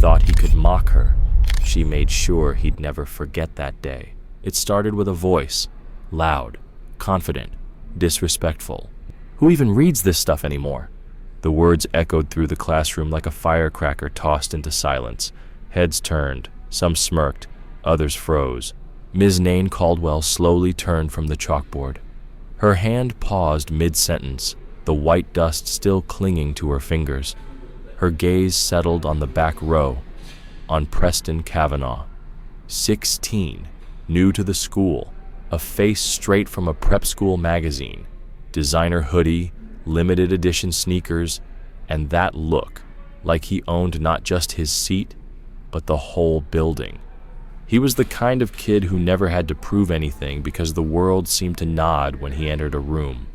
thought he could mock her. She made sure he'd never forget that day. It started with a voice, loud, confident, disrespectful. Who even reads this stuff anymore? The words echoed through the classroom like a firecracker tossed into silence. Heads turned, some smirked, others froze. Ms. Nain Caldwell slowly turned from the chalkboard. Her hand paused mid-sentence, the white dust still clinging to her fingers. Her gaze settled on the back row, on Preston Kavanaugh. 16, new to the school, a face straight from a prep school magazine, designer hoodie, limited edition sneakers, and that look, like he owned not just his seat, but the whole building. He was the kind of kid who never had to prove anything because the world seemed to nod when he entered a room.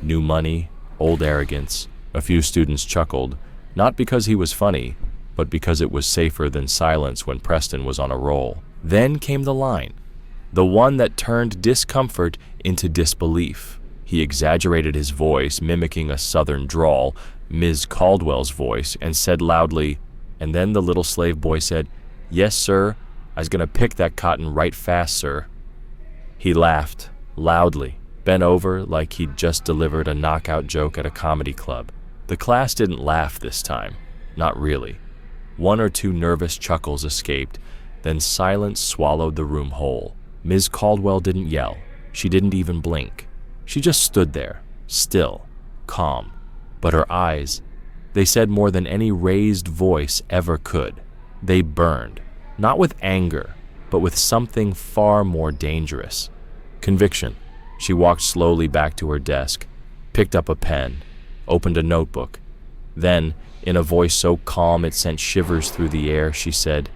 New money, old arrogance. A few students chuckled, not because he was funny, but because it was safer than silence when Preston was on a roll. Then came the line, the one that turned discomfort into disbelief. He exaggerated his voice, mimicking a southern drawl, Ms. Caldwell's voice, and said loudly, and then the little slave boy said, "Yes, sir, I's gonna pick that cotton right fast, sir." He laughed, loudly, bent over like he'd just delivered a knockout joke at a comedy club. The class didn't laugh this time, not really. One or two nervous chuckles escaped, then silence swallowed the room whole. Ms. Caldwell didn't yell. She didn't even blink. She just stood there, still, calm. But her eyes, they said more than any raised voice ever could. They burned, not with anger, but with something far more dangerous. Conviction. She walked slowly back to her desk, picked up a pen, opened a notebook. Then, in a voice so calm it sent shivers through the air, she said,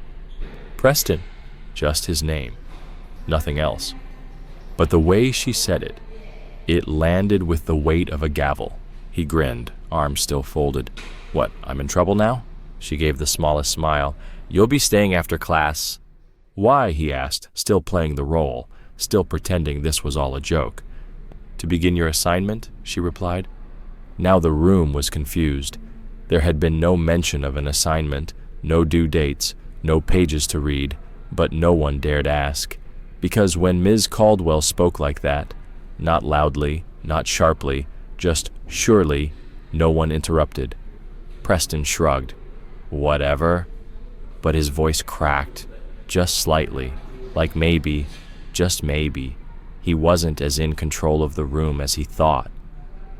"Preston," just his name, nothing else. But the way she said it, it landed with the weight of a gavel. He grinned, arms still folded. "What, I'm in trouble now?" She gave the smallest smile. "You'll be staying after class." "Why?" he asked, still playing the role, still pretending this was all a joke. "To begin your assignment," she replied. Now the room was confused. There had been no mention of an assignment, no due dates, no pages to read, but no one dared ask. Because when Ms. Caldwell spoke like that, not loudly, not sharply, just surely, no one interrupted. Preston shrugged. "Whatever." But his voice cracked, just slightly, like maybe, just maybe, he wasn't as in control of the room as he thought.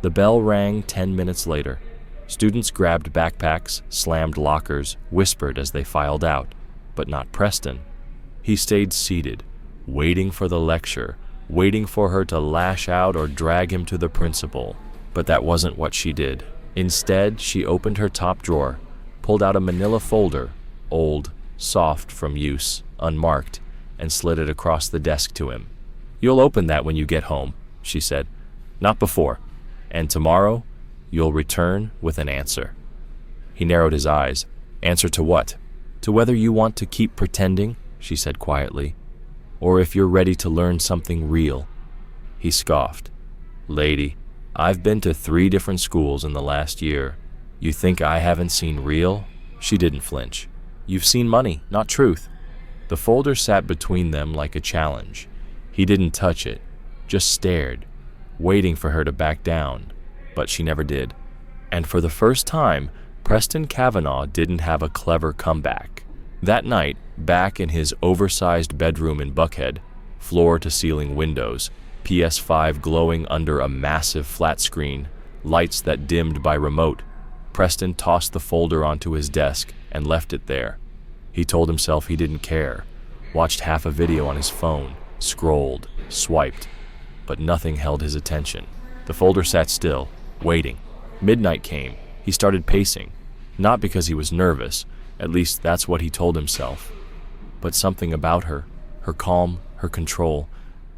The bell rang 10 minutes later. Students grabbed backpacks, slammed lockers, whispered as they filed out, but not Preston. He stayed seated, waiting for the lecture, waiting for her to lash out or drag him to the principal. But that wasn't what she did. Instead, she opened her top drawer, pulled out a manila folder, old, soft from use, unmarked, and slid it across the desk to him. "You'll open that when you get home," she said. "Not before. And tomorrow, you'll return with an answer." He narrowed his eyes. "Answer to what?" "To whether you want to keep pretending," she said quietly, "or if you're ready to learn something real." He scoffed. "Lady, I've been to 3 different schools in the last year. You think I haven't seen real?" She didn't flinch. "You've seen money, not truth." The folder sat between them like a challenge. He didn't touch it, just stared, waiting for her to back down, but she never did. And for the first time, Preston Kavanaugh didn't have a clever comeback. That night, back in his oversized bedroom in Buckhead, floor-to-ceiling windows, PS5 glowing under a massive flat screen, lights that dimmed by remote, Preston tossed the folder onto his desk and left it there. He told himself he didn't care, watched half a video on his phone, scrolled, swiped, but nothing held his attention. The folder sat still, waiting. Midnight came. He started pacing, not because he was nervous, at least that's what he told himself, but something about her, her calm, her control,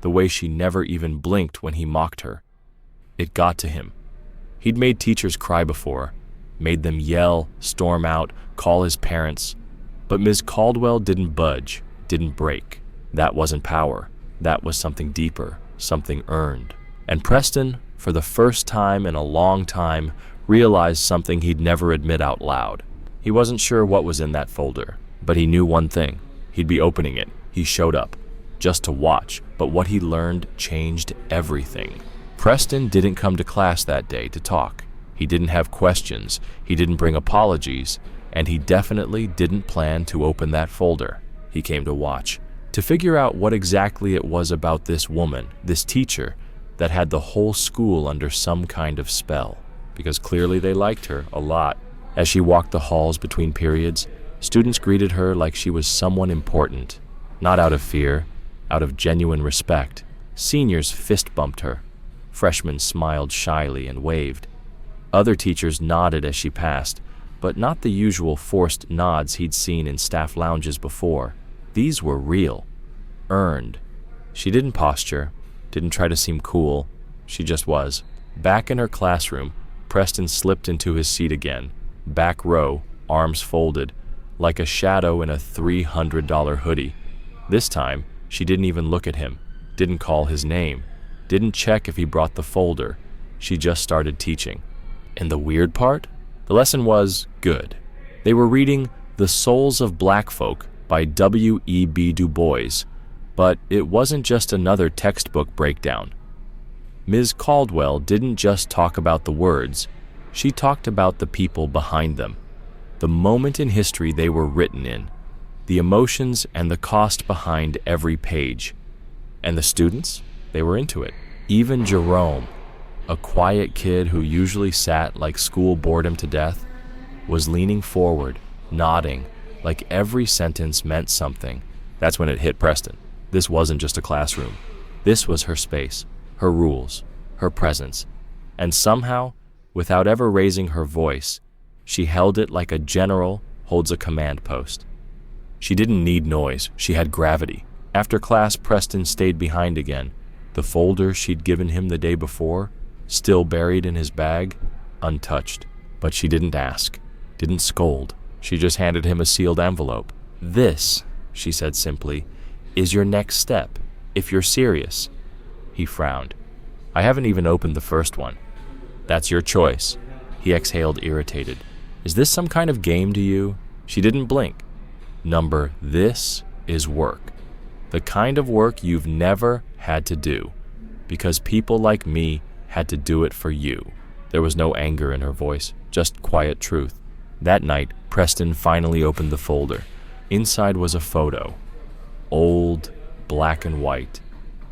the way she never even blinked when he mocked her. It got to him. He'd made teachers cry before, made them yell, storm out, call his parents, but Ms. Caldwell didn't budge, didn't break. That wasn't power. That was something deeper, something earned. And Preston, for the first time in a long time, realized something he'd never admit out loud. He wasn't sure what was in that folder, but he knew one thing. He'd be opening it. He showed up, just to watch, but what he learned changed everything. Preston didn't come to class that day to talk. He didn't have questions, he didn't bring apologies, and he definitely didn't plan to open that folder. He came to watch, to figure out what exactly it was about this woman, this teacher, that had the whole school under some kind of spell, because clearly they liked her a lot. As she walked the halls between periods, students greeted her like she was someone important, not out of fear, out of genuine respect. Seniors fist bumped her. Freshmen smiled shyly and waved. Other teachers nodded as she passed, but not the usual forced nods he'd seen in staff lounges before. These were real, earned. She didn't posture, didn't try to seem cool. She just was. Back in her classroom, Preston slipped into his seat again, back row, arms folded, like a shadow in a $300 hoodie. This time, she didn't even look at him, didn't call his name, didn't check if he brought the folder. She just started teaching. And the weird part? The lesson was good. They were reading The Souls of Black Folk by W.E.B. Du Bois, but it wasn't just another textbook breakdown. Ms. Caldwell didn't just talk about the words, she talked about the people behind them, the moment in history they were written in, the emotions and the cost behind every page. And the students, they were into it. Even Jerome, a quiet kid who usually sat like school bored him to death, was leaning forward, nodding, like every sentence meant something. That's when it hit Preston. This wasn't just a classroom. This was her space, her rules, her presence. And somehow, without ever raising her voice, she held it like a general holds a command post. She didn't need noise, she had gravity. After class, Preston stayed behind again. The folder she'd given him the day before, still buried in his bag, untouched. But she didn't ask, didn't scold. She just handed him a sealed envelope. "This," she said simply, "is your next step, if you're serious." He frowned. "I haven't even opened the first one." "That's your choice." He exhaled, irritated. "Is this some kind of game to you?" She didn't blink. This is work. The kind of work you've never had to do, because people like me had to do it for you. There was no anger in her voice, just quiet truth. That night, Preston finally opened the folder. Inside was a photo. Old, black and white.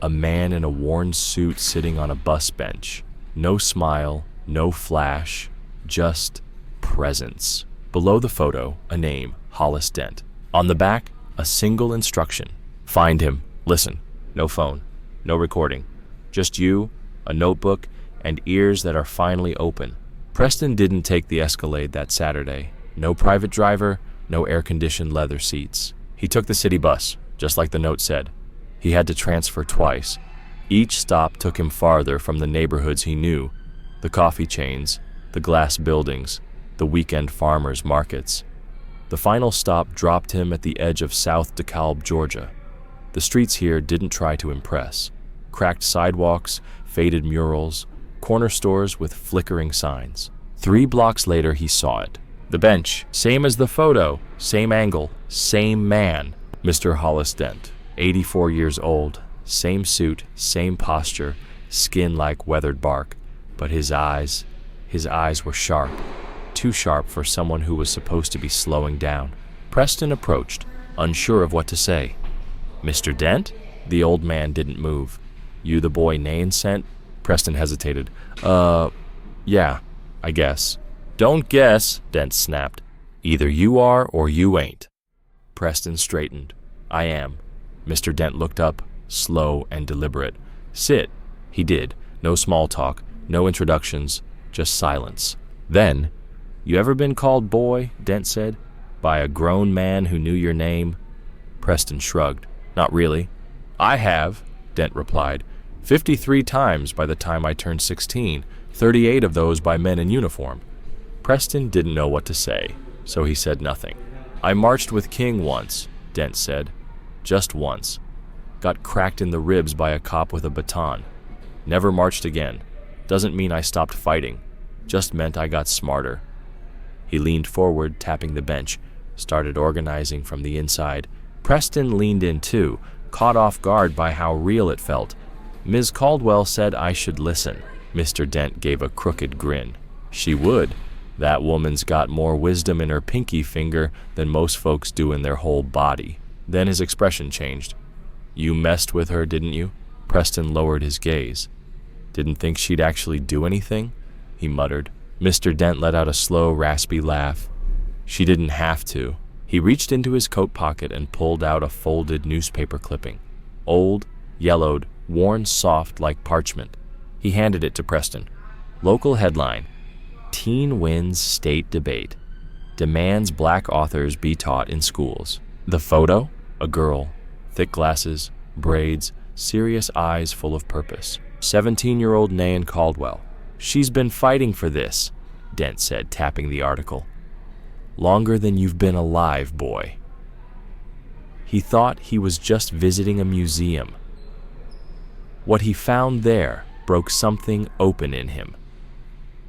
A man in a worn suit sitting on a bus bench. No smile, no flash, just presence. Below the photo, a name, Hollis Dent. On the back, a single instruction. Find him. Listen. No phone. No recording. Just you, a notebook, and ears that are finally open. Preston didn't take the Escalade that Saturday. No private driver, no air-conditioned leather seats. He took the city bus, just like the note said. He had to transfer twice. Each stop took him farther from the neighborhoods he knew, the coffee chains, the glass buildings, the weekend farmers markets. The final stop dropped him at the edge of South DeKalb, Georgia. The streets here didn't try to impress. Cracked sidewalks, faded murals, corner stores with flickering signs. 3 blocks later, he saw it. The bench, same as the photo, same angle, same man. Mr. Hollis Dent, 84 years old, same suit, same posture, skin like weathered bark. But his eyes were sharp. Too sharp for someone who was supposed to be slowing down. Preston approached, unsure of what to say. "Mr. Dent?" The old man didn't move. "You the boy Nain sent?" Preston hesitated. Yeah, I guess." "Don't guess," Dent snapped. "Either you are or you ain't." Preston straightened. "I am." Mr. Dent looked up, slow and deliberate. "Sit." He did. No small talk, no introductions, just silence. Then, "You ever been called boy?" Dent said. "By a grown man who knew your name?" Preston shrugged. "Not really." "I have," Dent replied. 53 times by the time I turned 16, 38 of those by men in uniform. Preston didn't know what to say, so he said nothing. "I marched with King once," Dent said. "Just once. Got cracked in the ribs by a cop with a baton. Never marched again. Doesn't mean I stopped fighting. Just meant I got smarter." He leaned forward, tapping the bench, started organizing from the inside. Preston leaned in too, caught off guard by how real it felt. Ms. Caldwell said I should listen. Mr. Dent gave a crooked grin. She would. That woman's got more wisdom in her pinky finger than most folks do in their whole body. Then his expression changed. You messed with her, didn't you? Preston lowered his gaze. Didn't think she'd actually do anything? He muttered. Mr. Dent let out a slow, raspy laugh. She didn't have to. He reached into his coat pocket and pulled out a folded newspaper clipping. Old, yellowed, worn soft like parchment. He handed it to Preston. Local headline: Teen wins state debate. Demands black authors be taught in schools. The photo? A girl. Thick glasses, braids, serious eyes full of purpose. 17-year-old Nan Caldwell. She's been fighting for this, Dent said, tapping the article. Longer than you've been alive, boy. He thought he was just visiting a museum. What he found there broke something open in him.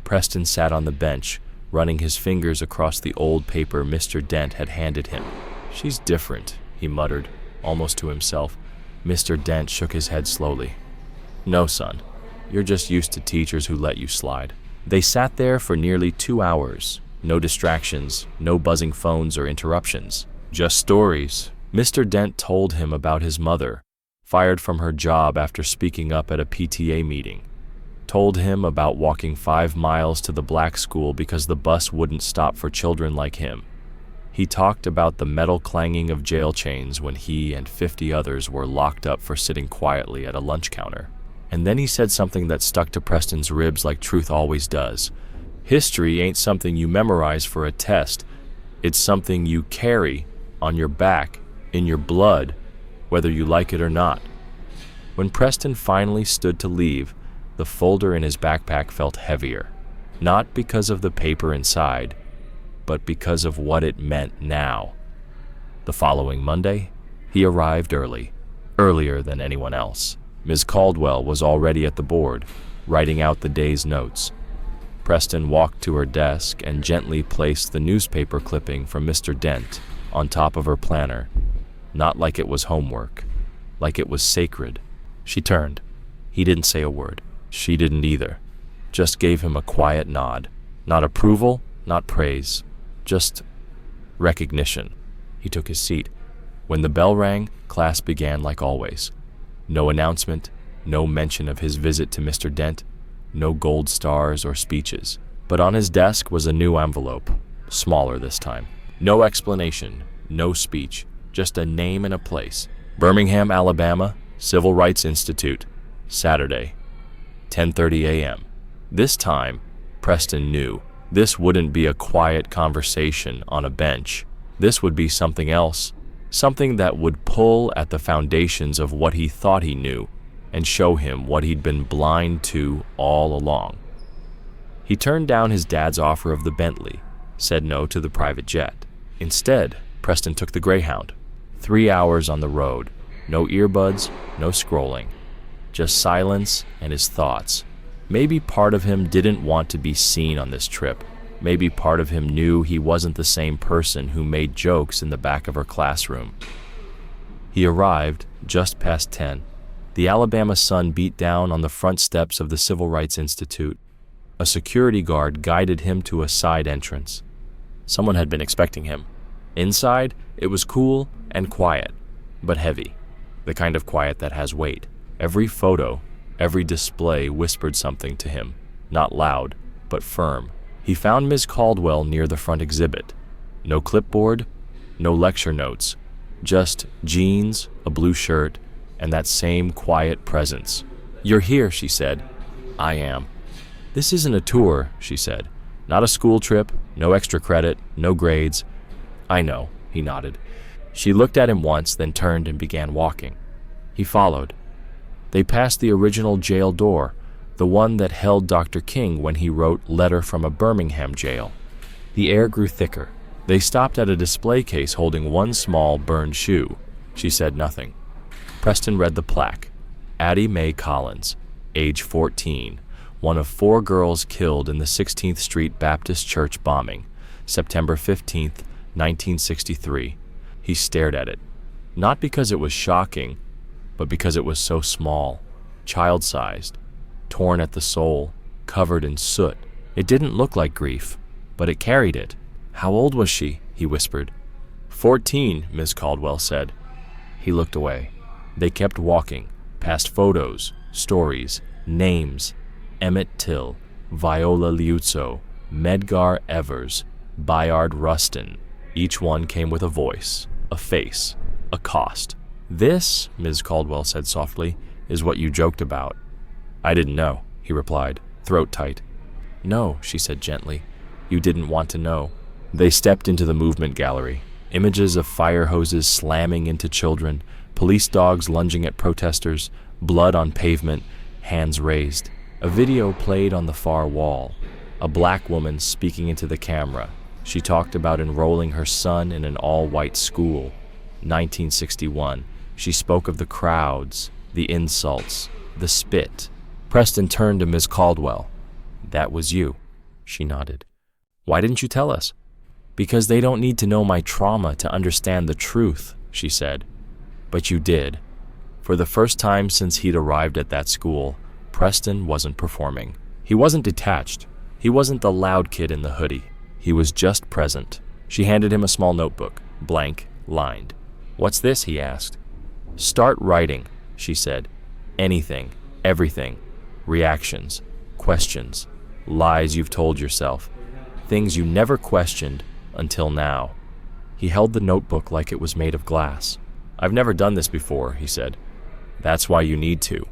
Preston sat on the bench, running his fingers across the old paper Mr. Dent had handed him. She's different, he muttered, almost to himself. Mr. Dent shook his head slowly. No, son. You're just used to teachers who let you slide. They sat there for nearly 2 hours. No distractions, no buzzing phones or interruptions. Just stories. Mr. Dent told him about his mother, fired from her job after speaking up at a PTA meeting. Told him about walking 5 miles to the black school because the bus wouldn't stop for children like him. He talked about the metal clanging of jail chains when he and 50 others were locked up for sitting quietly at a lunch counter. And then he said something that stuck to Preston's ribs like truth always does. History ain't something you memorize for a test. It's something you carry on your back, in your blood, whether you like it or not. When Preston finally stood to leave, the folder in his backpack felt heavier, not because of the paper inside, but because of what it meant now. The following Monday, he arrived early, earlier than anyone else. Ms. Caldwell was already at the board, writing out the day's notes. Preston walked to her desk and gently placed the newspaper clipping from Mr. Dent on top of her planner, not like it was homework, like it was sacred. She turned. He didn't say a word. She didn't either. Just gave him a quiet nod. Not approval, not praise, just recognition. He took his seat. When the bell rang, class began like always. No announcement, no mention of his visit to Mr. Dent, no gold stars or speeches. But on his desk was a new envelope, smaller this time. No explanation, no speech, just a name and a place. Birmingham, Alabama, Civil Rights Institute, Saturday, 10:30 a.m. This time, Preston knew this wouldn't be a quiet conversation on a bench. This would be something else, something that would pull at the foundations of what he thought he knew and show him what he'd been blind to all along. He turned down his dad's offer of the Bentley, said no to the private jet. Instead, Preston took the Greyhound. 3 hours on the road, no earbuds, no scrolling, just silence and his thoughts. Maybe part of him didn't want to be seen on this trip. Maybe part of him knew he wasn't the same person who made jokes in the back of her classroom. He arrived just past 10. The Alabama sun beat down on the front steps of the Civil Rights Institute. A security guard guided him to a side entrance. Someone had been expecting him. Inside, it was cool and quiet, but heavy. The kind of quiet that has weight. Every photo, every display whispered something to him. Not loud, but firm. He found Ms. Caldwell near the front exhibit. No clipboard, no lecture notes, just jeans, a blue shirt, and that same quiet presence. "You're here," she said. "I am." "This isn't a tour," she said. "Not a school trip, no extra credit, no grades." "I know," he nodded. She looked at him once, then turned and began walking. He followed. They passed the original jail door, the one that held Dr. King when he wrote Letter from a Birmingham Jail. The air grew thicker. They stopped at a display case holding one small, burned shoe. She said nothing. Preston read the plaque. Addie Mae Collins, age 14, one of 4 girls killed in the 16th Street Baptist Church bombing. September 15th, 1963. He stared at it, not because it was shocking, but because it was so small, child-sized, torn at the soul, covered in soot. It didn't look like grief, but it carried it. "How old was she?" he whispered. 14, Ms. Caldwell said. He looked away. They kept walking, past photos, stories, names. Emmett Till, Viola Liuzzo, Medgar Evers, Bayard Rustin. Each one came with a voice, a face, a cost. "This," Ms. Caldwell said softly, "is what you joked about." "I didn't know," he replied, throat tight. "No," she said gently. "You didn't want to know." They stepped into the movement gallery. Images of fire hoses slamming into children, police dogs lunging at protesters, blood on pavement, hands raised. A video played on the far wall. A black woman speaking into the camera. She talked about enrolling her son in an all-white school. 1961. She spoke of the crowds, the insults, the spit. Preston turned to Ms. Caldwell. "That was you." She nodded. "Why didn't you tell us?" "Because they don't need to know my trauma to understand the truth," she said. "But you did." For the first time since he'd arrived at that school, Preston wasn't performing. He wasn't detached. He wasn't the loud kid in the hoodie. He was just present. She handed him a small notebook, blank, lined. "What's this?" he asked. "Start writing," she said. "Anything, everything. Reactions, questions, lies you've told yourself, things you never questioned until now." He held the notebook like it was made of glass. "I've never done this before," he said. "That's why you need to."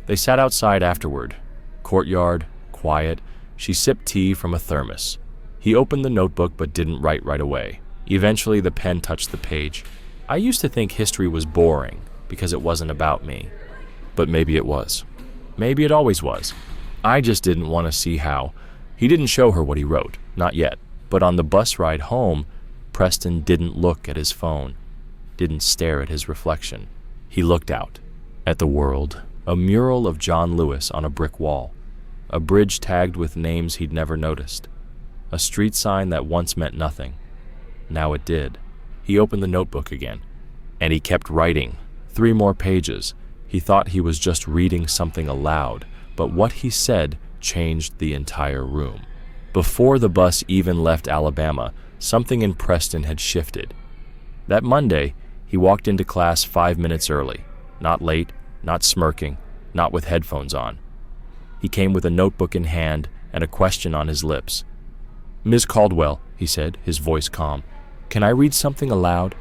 They sat outside afterward. Courtyard, quiet. She sipped tea from a thermos. He opened the notebook but didn't write right away. Eventually the pen touched the page. "I used to think history was boring because it wasn't about me. But maybe it was. Maybe it always was. I just didn't want to see how." He didn't show her what he wrote, not yet. But on the bus ride home, Preston didn't look at his phone, didn't stare at his reflection. He looked out, at the world, a mural of John Lewis on a brick wall, a bridge tagged with names he'd never noticed, a street sign that once meant nothing. Now it did. He opened the notebook again, and he kept writing. 3 more pages. He thought he was just reading something aloud, but what he said changed the entire room. Before the bus even left Alabama, something in Preston had shifted. That Monday, he walked into class 5 minutes early, not late, not smirking, not with headphones on. He came with a notebook in hand and a question on his lips. "Ms. Caldwell," he said, his voice calm, "can I read something aloud?"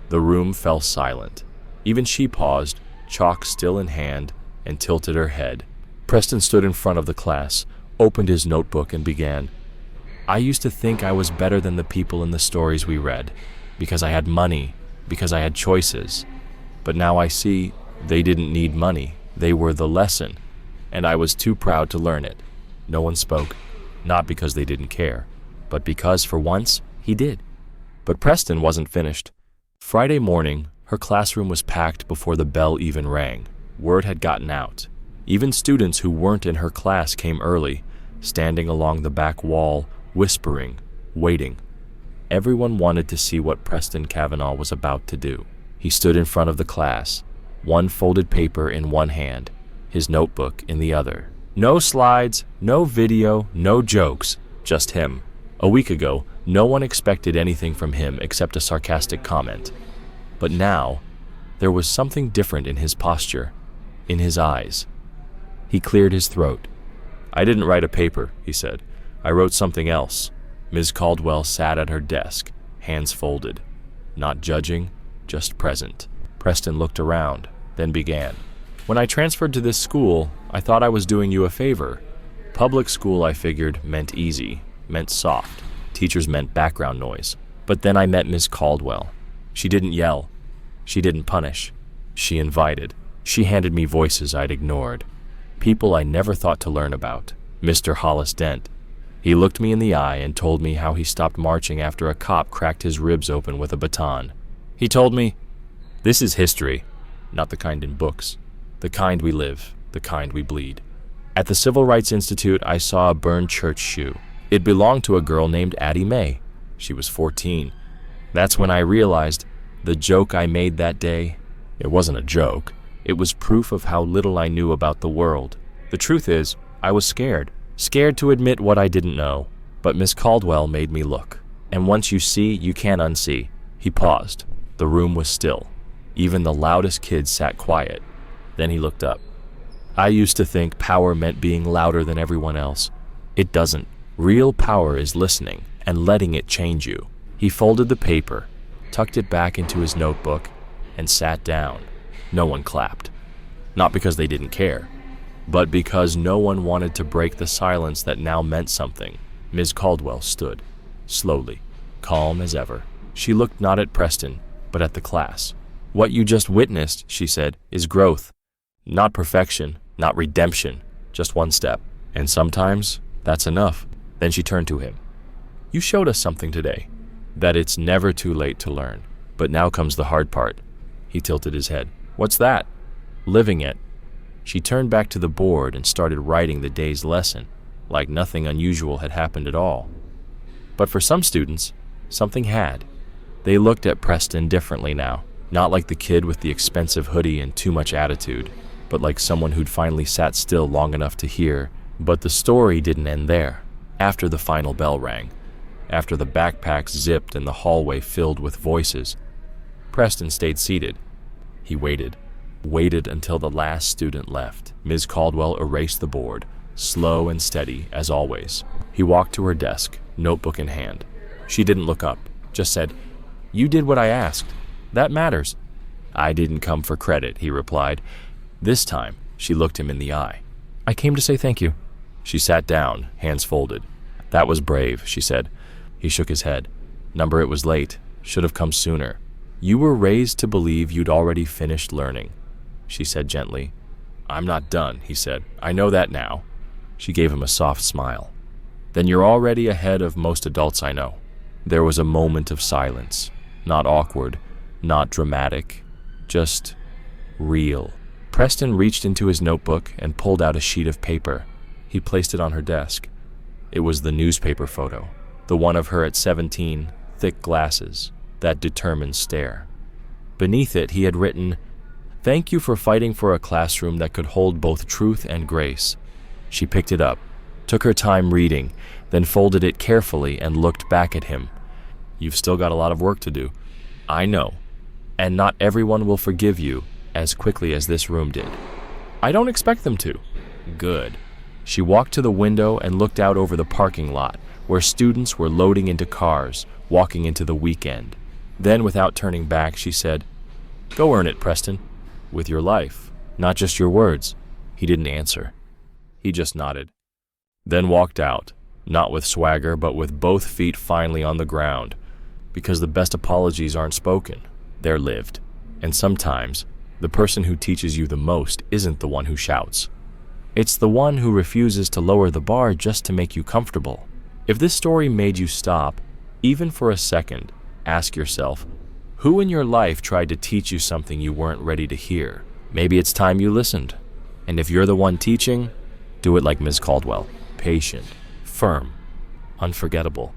The room fell silent. Even she paused, chalk still in hand, and tilted her head. Preston stood in front of the class, opened his notebook, and began. "I used to think I was better than the people in the stories we read, because I had money, because I had choices. But now I see they didn't need money. They were the lesson, and I was too proud to learn it." No one spoke, not because they didn't care, but because, for once, he did. But Preston wasn't finished. Friday morning, her classroom was packed before the bell even rang. Word had gotten out. Even students who weren't in her class came early, standing along the back wall, whispering, waiting. Everyone wanted to see what Preston Cavanaugh was about to do. He stood in front of the class, one folded paper in one hand, his notebook in the other. No slides, no video, no jokes, just him. A week ago, no one expected anything from him except a sarcastic comment. But now, there was something different in his posture, in his eyes. He cleared his throat. "I didn't write a paper," he said. "I wrote something else." Ms. Caldwell sat at her desk, hands folded. Not judging, just present. Preston looked around, then began. "When I transferred to this school, I thought I was doing you a favor. Public school, I figured, meant easy, meant soft. Teachers meant background noise. But then I met Ms. Caldwell. She didn't yell. She didn't punish. She invited. She handed me voices I'd ignored. People I never thought to learn about. Mr. Hollis Dent. He looked me in the eye and told me how he stopped marching after a cop cracked his ribs open with a baton. He told me, this is history, not the kind in books, the kind we live, the kind we bleed. At the Civil Rights Institute, I saw a burned church shoe. It belonged to a girl named Addie Mae. She was 14. That's when I realized the joke I made that day, it wasn't a joke. It was proof of how little I knew about the world. The truth is, I was scared. Scared to admit what I didn't know. But Miss Caldwell made me look. And once you see, you can't unsee. He paused. The room was still. Even the loudest kids sat quiet. Then he looked up. I used to think power meant being louder than everyone else. It doesn't. Real power is listening and letting it change you. He folded the paper, tucked it back into his notebook, and sat down. No one clapped. Not because they didn't care, but because no one wanted to break the silence that now meant something. Ms. Caldwell stood, slowly, calm as ever. She looked not at Preston, but at the class. What you just witnessed, she said, is growth. Not perfection, not redemption, just one step. And sometimes, that's enough. Then she turned to him. You showed us something today, that it's never too late to learn. But now comes the hard part. He tilted his head. What's that? Living it. She turned back to the board and started writing the day's lesson, like nothing unusual had happened at all. But for some students, something had. They looked at Preston differently now, not like the kid with the expensive hoodie and too much attitude, but like someone who'd finally sat still long enough to hear. But the story didn't end there. After the final bell rang, after the backpacks zipped and the hallway filled with voices, Preston stayed seated. He waited until the last student left. Ms. Caldwell erased the board, slow and steady as always. He walked to her desk, notebook in hand. She didn't look up, just said, You did what I asked. That matters. I didn't come for credit, he replied. This time, she looked him in the eye. I came to say thank you. She sat down, hands folded. That was brave, she said. He shook his head. Number, it was late. Should have come sooner. You were raised to believe you'd already finished learning, she said gently. I'm not done, he said. I know that now. She gave him a soft smile. Then you're already ahead of most adults I know. There was a moment of silence. Not awkward, not dramatic, just real. Preston reached into his notebook and pulled out a sheet of paper. He placed it on her desk. It was the newspaper photo, the one of her at 17, thick glasses, that determined stare. Beneath it, he had written, Thank you for fighting for a classroom that could hold both truth and grace. She picked it up, took her time reading, then folded it carefully and looked back at him. You've still got a lot of work to do. I know. And not everyone will forgive you as quickly as this room did. I don't expect them to. Good. She walked to the window and looked out over the parking lot, where students were loading into cars, walking into the weekend. Then, without turning back, she said, Go earn it, Preston. With your life, not just your words. He didn't answer. He just nodded. Then walked out, not with swagger, but with both feet finally on the ground. Because the best apologies aren't spoken, they're lived. And sometimes, the person who teaches you the most isn't the one who shouts. It's the one who refuses to lower the bar just to make you comfortable. If this story made you stop, even for a second, ask yourself, who in your life tried to teach you something you weren't ready to hear? Maybe it's time you listened. And if you're the one teaching, do it like Ms. Caldwell. Patient, firm, unforgettable.